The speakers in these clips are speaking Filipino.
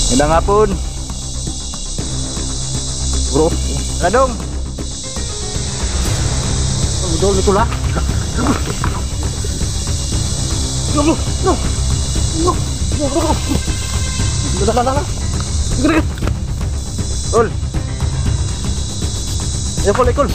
Magandang hapon. Bro, Radong. Udol nito lah. No. Ul. Ya boleh kul.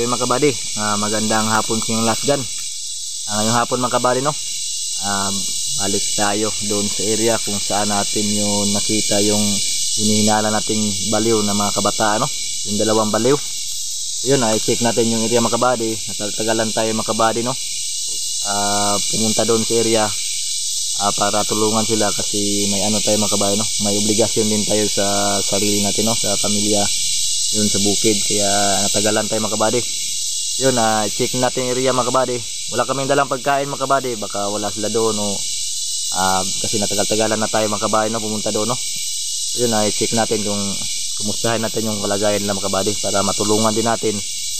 Mga kabady, magandang hapon sa inyong last gun. Ngayong hapon mga kabady, no? Balik tayo doon sa area kung saan natin yung nakita yung hinihinala nating baliw na mga kabataan, no? Yung dalawang baliw. So yun, i-check natin yung area mga kabady. Natagalan tayo mga kabady, no? Pumunta doon sa area para tulungan sila kasi may ano tayo mga kabady, no? May obligasyon din tayo sa sarili natin, no? Sa pamilya yun sa bukid, kaya natagalan tayo mga kabady. Yun, check natin yung area mga kabady. Wala kaming dalang pagkain mga kabady, baka wala sila doon, no? Kasi natagal-tagalan na tayo mga kabady, no? Pumunta doon, no? Yun, check natin kung kumustahin natin yung kalagayan nila mga kabady para matulungan din natin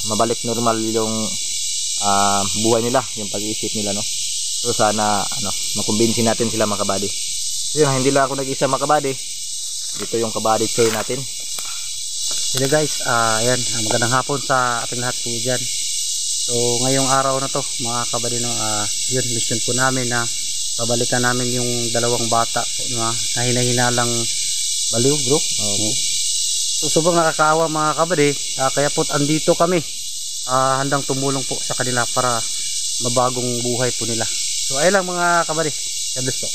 mabalik normal yung buhay nila, yung pag-iisip nila, no? So sana makumbinsi natin sila mga kabady. So yun, hindi lang ako nag-isa mga kabady. Dito yung kabady chain natin. Hello guys, ayan, magandang hapon sa ating lahat po dyan. So ngayong araw na to mga kabady, no, yun, mission po namin na babalikan namin yung dalawang bata po, na hinalang baliw, bro. So sobrang nakakaawa mga kabady, kaya po andito kami, handang tumulong po sa kanila para mabagong buhay po nila. So ayun lang mga kabady, God bless po.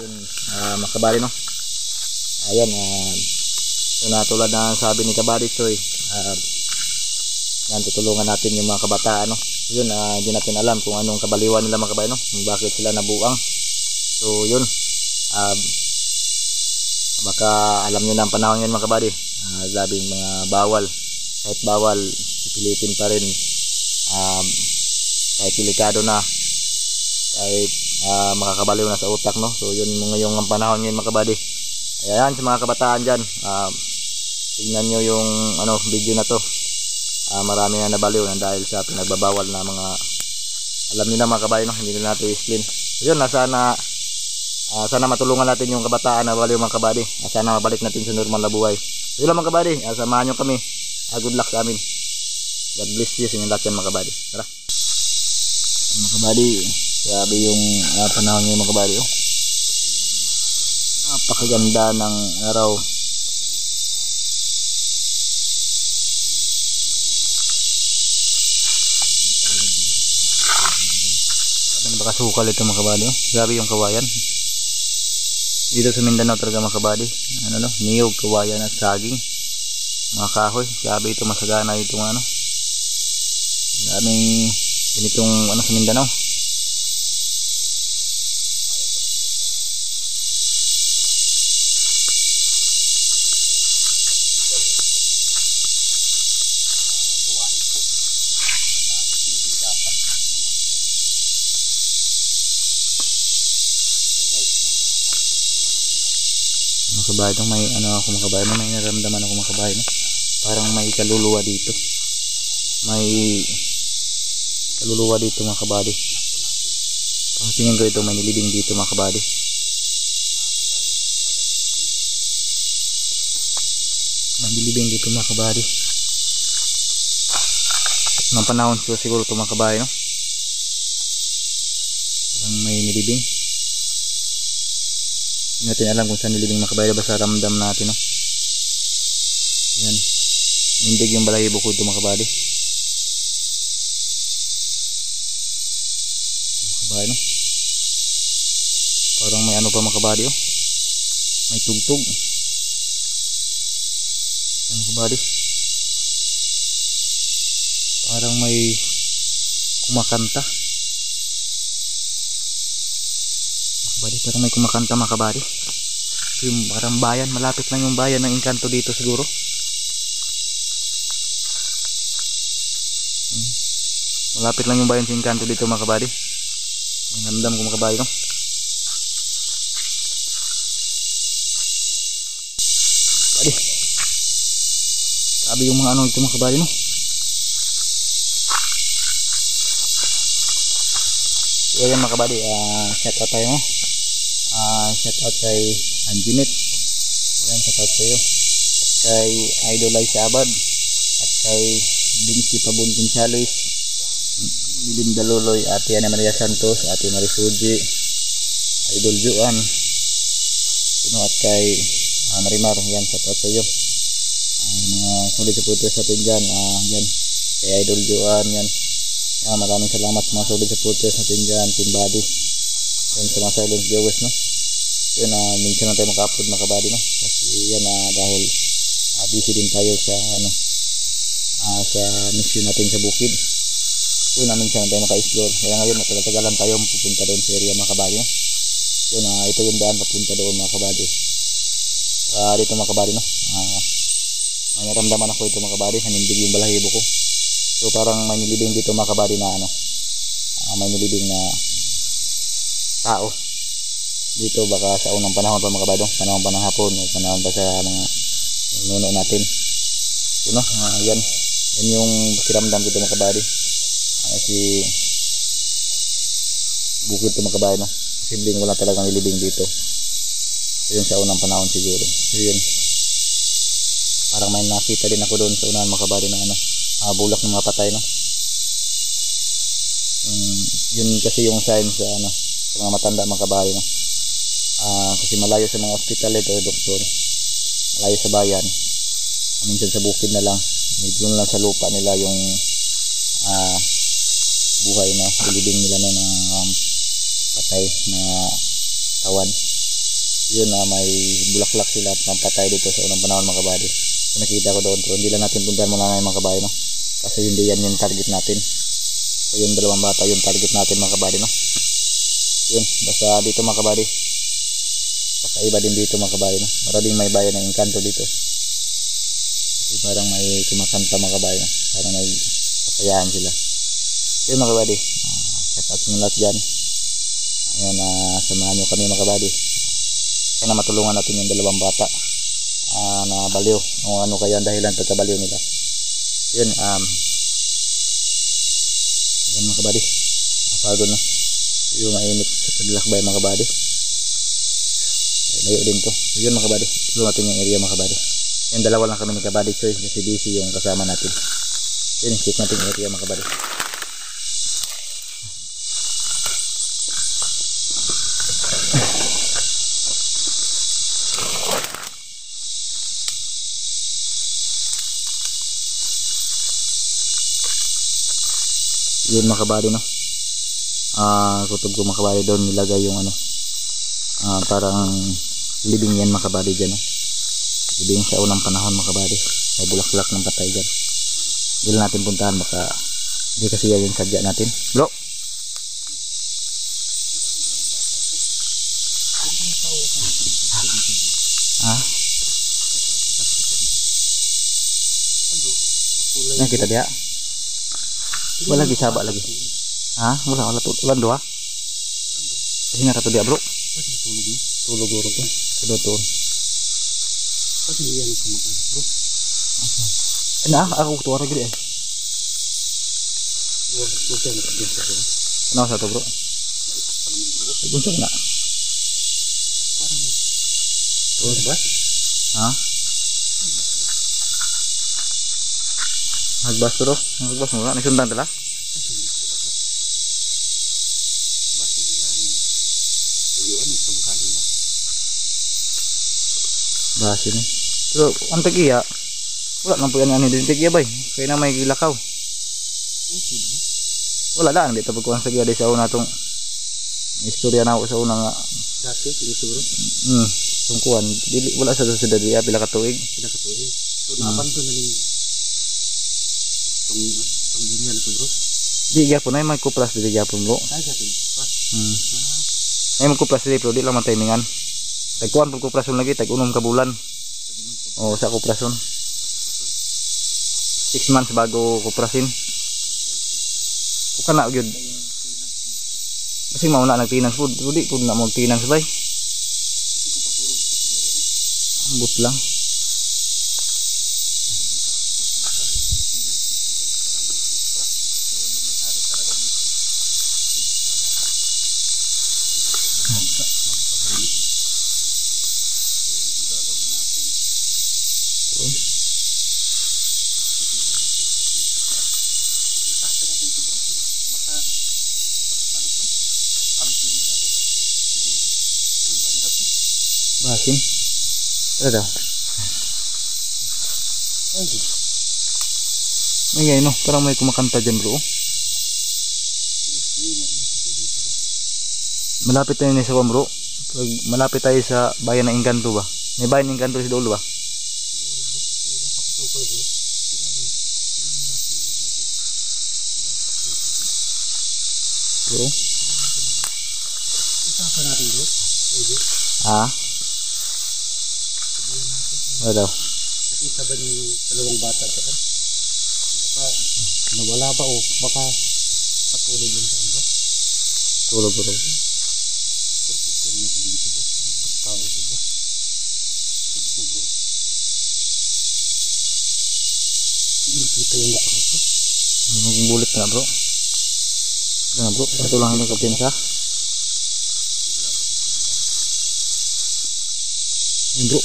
Yun, mga kabady, no? Ayan, so natulad na sabi ni Kabady Choy, yan, tutulungan natin yung mga kabataan, no? Yun, hindi natin alam kung anong kabaliwan nila mga kabady, no? Bakit sila nabuang. So yun, baka alam nyo na ang panahon yun mga kabady, labing mga bawal, kahit bawal pipilitin pa rin, kahit delikado na, kahit makakabaliw na sa utak, no? So yun ngayong ang panahon yun mga kabady. Ayan, sa mga kabataan dyan, tingnan nyo yung video na to. Marami na nabaliw na dahil sa pinagbabawal na mga, alam nyo na mga kabady, no? Hindi na natin i-explain. So yun, sana matulungan natin yung kabataan na baliw mga kabady. Sana mabalik natin sa normal na buhay. So yun lang mga kabady, samahan nyo kami. Good luck sa amin. God bless you sa inyong lahat yan mga kabady. Tara mga kabady, grabe yung panahon nyo mga kabady, oh. Napakaganda ng araw. Bakasukal ito mga kabady, oh. Grabe yung kawayan dito sa Mindanao talaga mga kabady. Niyog, kawayan at saging, mga kahoy. Grabe ito, masagana itong daming ganitong sa Mindanao. Makabahay itong may ako makabahay, may naramdaman ako makabahay, no? Parang may kaluluwa dito, may kaluluwa dito mga kabady. Pang tingin ko ito may nilibing dito mga kabady. May nilibing dito mga kabady ng panahon siguro ito mga kabady, no? Parang may nilibing. Hindi natin alam kung saan nilibing mga kabady, basta ramdam natin, no? Yan, nindig yung balahibo ko ito mga kabady. Mga kabady, no? Parang may pa mga kabady, oh. May tugtog. Yan mga kabady, parang may kumakanta mga kabady. Parang may kumakanta mga kabady. Yung parang bayan, malapit lang yung bayan ng Encanto dito siguro. Malapit lang yung bayan sa Encanto dito mga kabady. Namdam ko mga kabady, no? Kabady. Sabi yung mga ano ito mga kabady, no? So ayan mga kabady, shout out tayo, no? Shout out kay Anjinet. Ayan, shout out sa'yo. At kay Idol Ay Sabad. At kay Binsi Pabun Gonzales, Lilinda Loloy, Ate Ana Maria Santos, Ate Marisuji, Idol Juan, at kay Marimar. Yan, shout out sa'yo. Mga solid supporters natin dyan. Yan, kay Idol Juan. Yan, maraming salamat sa mga solid supporters natin dyan. Team Body. Yan sa mga silent viewers, no? Yun, minsan lang tayo maka-upload mga kabady, no? Kasi yan, dahil busy din tayo sa sa mission natin sa bukid. Yun, minsan lang tayo maka-explore. Kaya ngayon matagalan tayo pupunta doon sa area mga kabady, no? Yun, ito yung daan papunta doon mga kabady. Dito mga kabady, no? May naramdaman ako ito mga kabady, nanindig yung balahibo ko. So parang may nilibing dito mga kabady na may nilibing na tao dito, baka sa unang panahon pa mga kabady, panahon pa ng hapon, panahon pa sa mga nuno natin. Yun, no? Yan yung kiramdam dito mga kabady. Kasi bukid ito mga kabady, no? Posibleng wala talagang nilibing dito. So yun sa unang panahon siguro. So yun, parang may nakita din ako doon sa unahan mga kabady na bulak ng mga patay, no? Yun kasi yung sign sa sa mga matanda mga kabady, no? Kasi malayo sa mga ospital ito, doktor, malayo sa bayan, minsan sa bukid na lang, medyo lang sa lupa nila yung buhay na ilibing nila ng patay na tawan. Yun, may bulaklak sila at patay dito sa unang panahon mga kabady. So, nakita ko doon, so hindi lang natin puntahan muna ngayon mga kabady, no? Kasi hindi yan yung target natin. So yung dalawang bata yung target natin mga kabady, no? Yun, basta dito mga kabady, kakaiba din dito mga kabady, no? Para din may bayan ng Encanto dito. Kasi parang may kumakanta mga kabady, no? Parang may kasayahan sila. Yun mga kabady, shout out nyo lahat dyan. Ayan, samahan nyo kami mga kabady. Kaya matulungan natin yung dalawang bata na baliw, o ano kaya ang dahilan pagkabaliw nila. Yun, yan mga kabady, pagod na yung mainit sa paglakbay mga kabady. Layo din to. So yun mga kabady, explore natin yung area mga kabady. Yan, dalawa lang kami ni kabady Choy kasi busy yung kasama natin. Yun, check natin yung area mga kabady. Yun mga kabady, no? Kutob ko mga kabady, doon nilagay yung parang libing yan mga kabady dyan, no? Libing sa unang panahon mga kabady, may bulaklak ng patay dyan. Hindi lang natin puntahan, baka hindi kasi yan yung sadya natin. Bro, kita dia wala lagi saba lagi. Wala doa. Kasi na kato dia bro. Tulog bro ko. Tulog. Kasi yan ang kamakan bro. Ako tuwa lagi eh. Ano sa to bro? Gusto na. Parang tuwa ba? Nagbas to, nagbas mo na, nasundan tala. Basi ni. Pero ang tagiya, wala nang po yan ano din tagiya bay. Kaya na may gilakaw. Wala lang dito pagkuhan sa giya di sa una tong istorya na ako sa una nga. Dati dito bro. Tungkuan, wala sa susunod diya pila ka tuig. So napanto na ning tong area na to bro. Di gyapon ay may kupras dili gyapon bro. Ay gyapon. Ngayon magkupras dili pero di lang man timingan. Tagkuan pag kuprason lagi tag unom ka bulan. O sa kuprason. 6 months bago kuprasin. Kuka na gyud. Kasi mauna nagtinang food, di pud na mo tinang sabay. Ambot lang. Basin. Ada. May ngayon no, parang may kumakanta dyan bro. Malapit tayo na sa bro. Pag malapit tayo sa bayan ng Engkanto ba? May bayan ng Engkanto sa dulo ba? Bro? Isapa natin bro. Ah? Ano daw? Nakita ba yung dalawang bata dyan? Baka nawala ba o baka patulog yung daan ba? Tulog bro. Pagpagpag na dito bro. Tao ito bro. Ano mo bro? Hindi nakita yung mukha ko. Maging bulit na bro. Ano bro? Ito lang yung kapiyansa. Yun bro.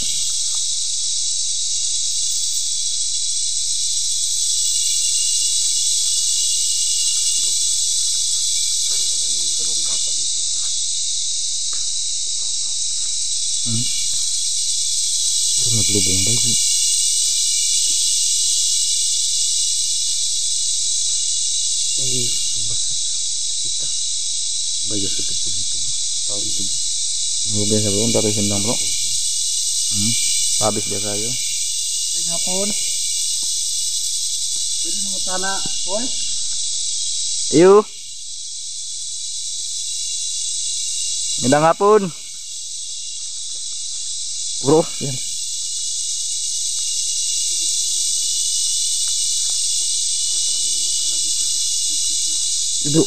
Bro, naglubong ba yun? Yung basat. Kita. Bayas ito po dito bro. Tao ito bro. Naglubong sa bro. Ang tapos yun lang bro. Pabis ba tayo? Ay hapon. Pwede mga tana. Hoy. Iyo. Magandang hapon. Bro, yan. Bro,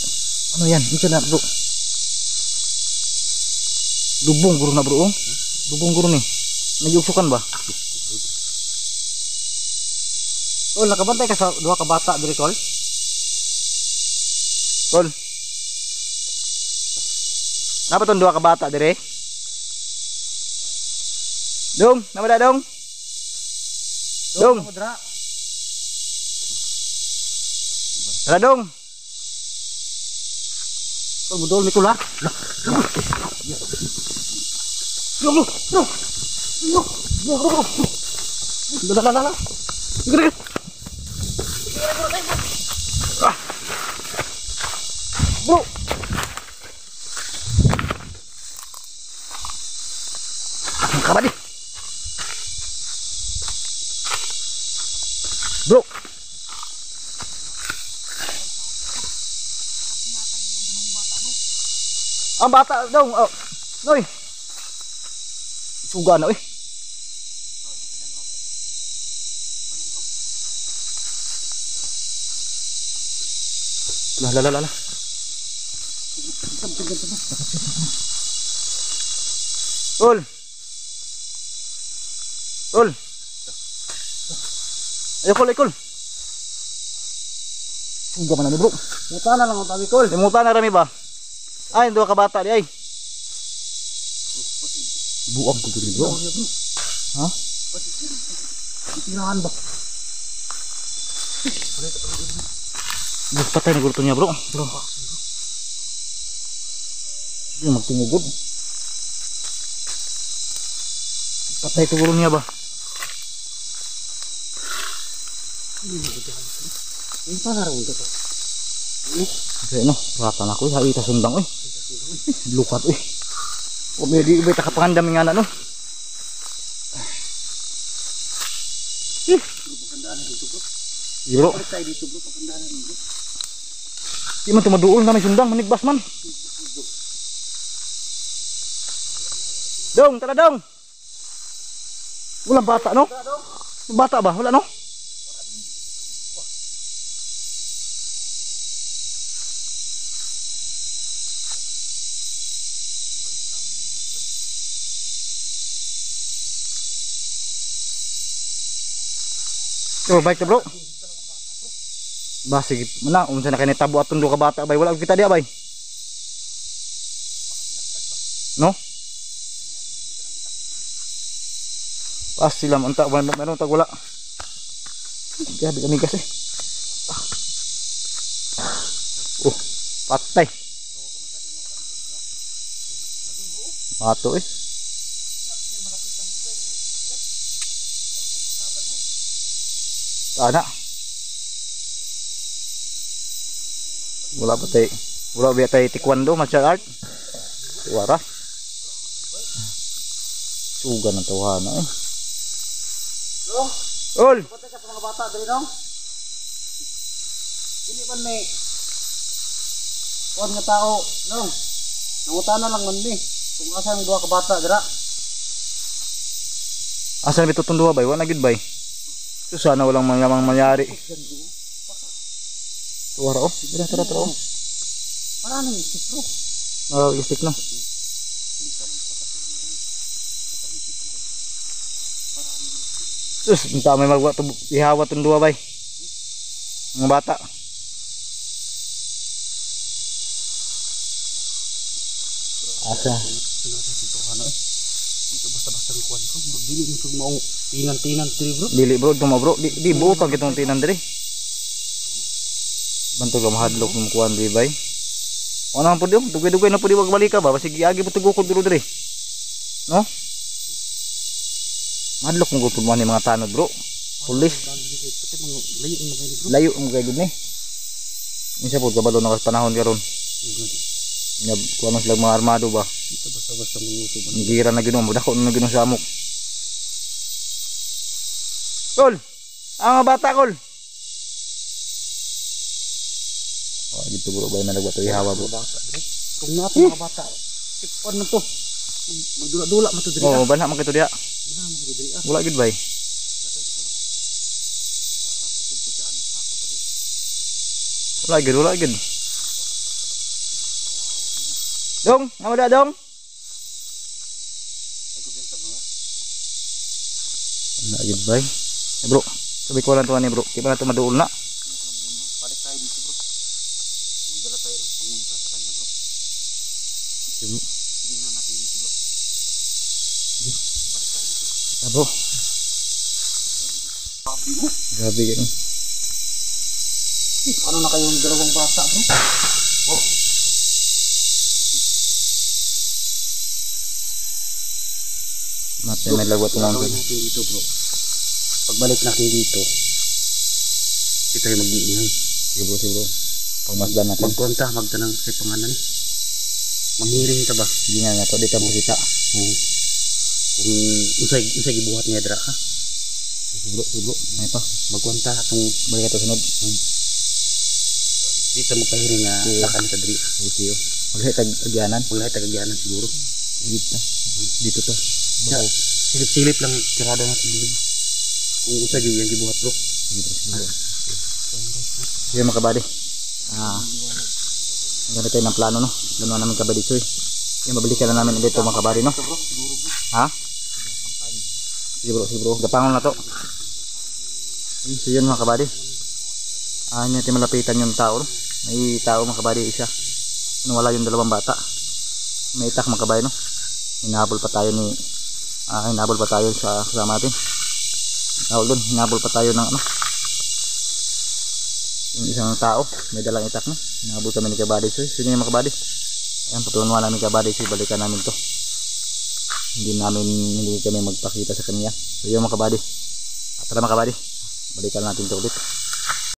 ano yan? Isa na bro. Lubong guru na bro. Lubong guru nih. Nagyugsukan ba? Tol, nakabantay ka sa duha ka bata diri tol? Tol. Napa ton dua ka bata dire? Dong, nama dah dong? Dong. Tara dong. Tol, budol mikul ha. Bro. Dala. Gede. Bro. Kapan nih? Bro. Ang bata dong. Oh. Noy. Suga na eh. Lah. Ul. Ayo kol. Suga man na bro. Muta na lang ang tabi kol. Limutan na rami ba? Ay, dua ka bata di ay. Buang ko diri bro. Ha? Tirahan ba? Bus patay na gurto niya bro. Hindi magtingugod. Patay ito guro niya ba? Ini pasar untuk apa? Kasi no, rata na ko sa ita sundang oy. Lukat oy. O medyo iba ta kapangandam nga na no. Pagandaan dito bro. Bro, Balik tayo dito bro, pagandaan dito. di man tumaduol na may sundang manigbas man. Dong, tara dong. Walang bata no? Bata ba? Wala no? Oh, baik bro. Bah sige mana unsa na kay tabo aton do ka bata bay wala kita dia bay. No? Pas sila man ta meron tag wala. Gabi kami kasi. Oh, patay. Mato eh. Ana. Wala ba tay? Wala ba tay taekwondo martial art? Wara. Suga ng tawhana eh. Ol. Patay sa mga bata dali no. Dili man may kon nga tao no. Nangutana lang man ni kung asa ang duha ka bata dira. Asa na bitutong duha bay? Wa na gid bay. So sana walang mayamang mayari. Tuwara oh, tara oh. Para nang stick bro. Oh, stick na. Sus, minta may magwa to ihawa tong duha bay. Mga bata. Asa? Ito basta-basta ng kuwan bro. Murag dili mo mao tinan-tinan diri bro. Dili bro, duma bro. Di buotag itong tinan diri. Bantog ka mahadlok ng kuwan di bay. O naman po diyo, dugay-dugay na po di wag balik ka ba? Basig agi po tugukod duro diri. No? Madlok mo gupod mo ni mga tanod bro. Pulis. Pati mga layo mo kay bro. Layo mo kay gud ni. Minsan po kabalo na panahon karon. Nyab kuha man sila mga armado ba. Ito basta-basta manguso ba. Nigira na ginom, dako na ginom sa amok. Kol. Ang mga bata kol. Oh, dito bro bay na nagwato ihawa bro. Kung nato mga bata. Ipon na to. Magdula-dula man to diri. Oh, banha man kito diha. Bana man kito diri. Wala gid bay. Wala gid. Dong, namada dong. Wala gid bay. Bro, sabi ko lang tuan ni bro. Di ba na to maduol na? Balik tayo dito bro. Bigala tayo ng pangunta sa kanya bro. Hindi na natin dito bro. Balik tayo dito. Bro. Grabe gani. Ano na kayong dalawang bata bro? Oh. Mate may lagwat mo natin dito bro. Pagbalik natin dito, di tayo mag-iingay. Sige bro. Pagmasdan natin. Magkunta, magtanang sa pangalan eh. Manghiring ka ba? Hindi na nato, di ka makita. Kung usay gibuhat niya dira ha? Sige bro. May pa. Magkunta atong Balik ka to sunod. Dito magpahiring nga lakan ka diri. Sige. Maghatag agyanan. Wala tagagyanan siguro. Dito ta. Silip-silip lang tirada natin dito. Kung usay yung gibuhat bro. Sige. Sige mga kabady. Ganito tayo ng plano no. Ganoon namin kabady choy. Yung mabalikan na namin dito mga kabady no. Ha? Sige bro. Gapangon na to. So yun mga kabady. Hindi natin malapitan yung tao no. May tao mga kabady isa. Wala yung dalawang bata. May itak mga kabady no. Hinabol pa tayo sa kasama natin. Hinabol pa tayo ng ano. Yung isang tao, may dalang itak na. Hinabol kami ni Kabady. So, yun yung mga kabady. Ayan, patunuan namin Kabady. So, balikan namin to. Hindi kami magpakita sa kanya. So, yun mga kabady. Tara mga kabady. Balikan natin to ulit.